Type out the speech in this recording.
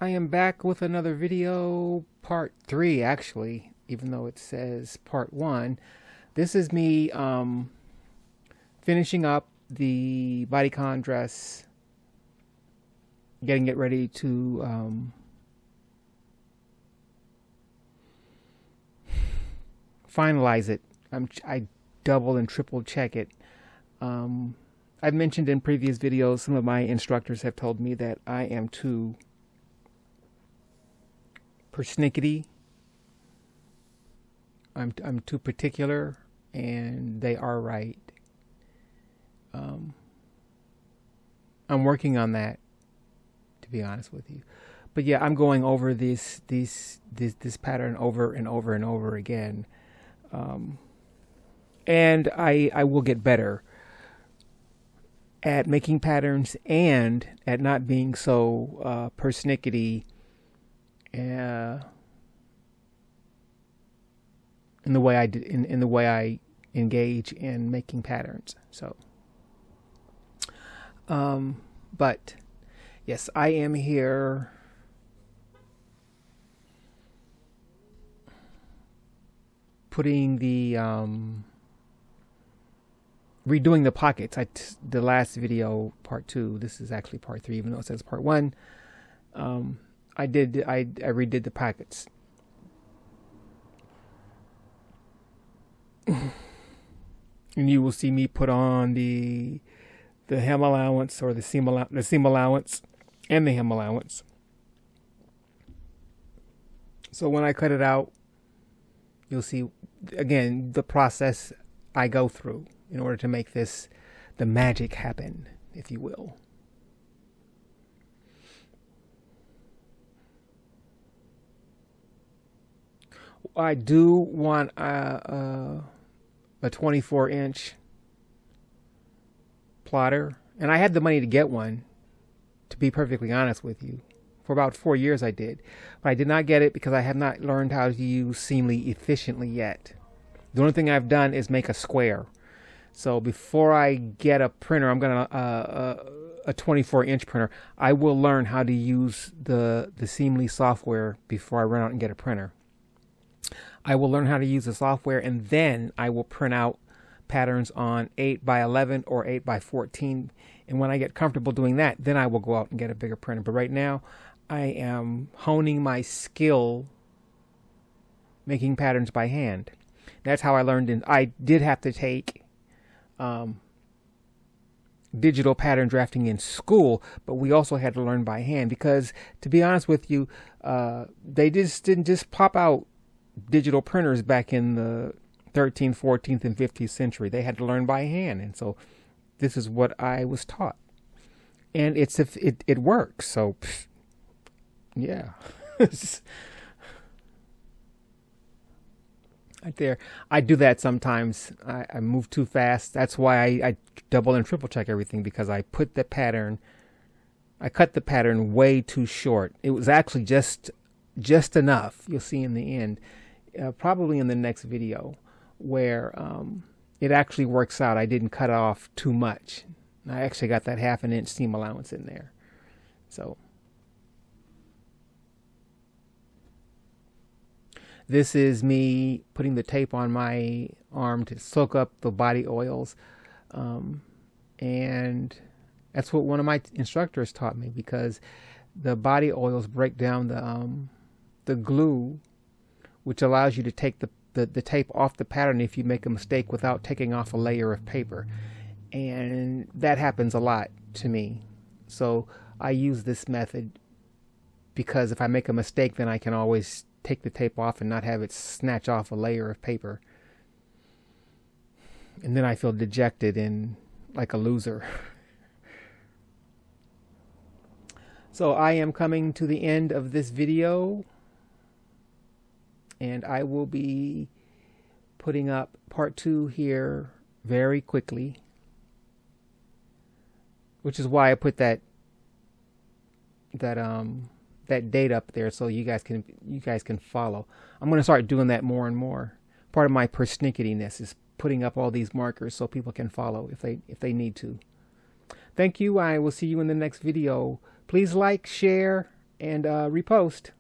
I am back with another video, part 3 actually, even though it says part 1. This is me finishing up the Bodycon dress, getting it ready to finalize it. I double and triple check it. I've mentioned in previous videos, some of my instructors have told me that I am too persnickety. I'm too particular, and they are right. I'm working on that, to be honest with you. But yeah, I'm going over this pattern over and over and over again, and I will get better at making patterns and at not being so persnickety in the way I engage in making patterns. So, but yes, I am here putting the redoing the pockets. The last video, part 2. This is actually part 3, even though it says part 1. I redid the pockets. And you will see me put on the hem allowance, or the seam allowance and the hem allowance. So when I cut it out, you'll see again the process I go through in order to make the magic happen, if you will. I do want a 24-inch plotter, and I had the money to get one, to be perfectly honest with you. For about 4 years I did, but I did not get it because I have not learned how to use Seamly efficiently yet. The only thing I've done is make a square. So before I get a printer, I'm gonna a 24-inch printer. I will learn how to use the Seamly software before I run out and get a printer. I will learn how to use the software, and then I will print out patterns on 8x11 or 8x14. And when I get comfortable doing that, then I will go out and get a bigger printer. But right now, I am honing my skill making patterns by hand. That's how I learned. I did have to take digital pattern drafting in school, but we also had to learn by hand because, to be honest with you, they didn't just pop out digital printers back in the 13th, 14th, and 15th century. They had to learn by hand, and so this is what I was taught, and it works. So, yeah, right there. I do that sometimes. I move too fast. That's why I double and triple check everything, because I cut the pattern way too short. It was actually just enough. You'll see in the end, probably in the next video, where it actually works out. I didn't cut off too much. I actually got that 1/2 inch seam allowance in there. So this is me putting the tape on my arm to soak up the body oils, and that's what one of my instructors taught me, because the body oils break down the glue, which allows you to take the tape off the pattern if you make a mistake without taking off a layer of paper. And that happens a lot to me. So I use this method because if I make a mistake, then I can always take the tape off and not have it snatch off a layer of paper. And then I feel dejected and like a loser. So I am coming to the end of this video, and I will be putting up part 2 here very quickly, which is why I put that date up there so you guys can follow. I'm going to start doing that more and more. Part of my persnicketyness is putting up all these markers so people can follow if they need to. Thank you. I will see you in the next video. Please like, share, and repost.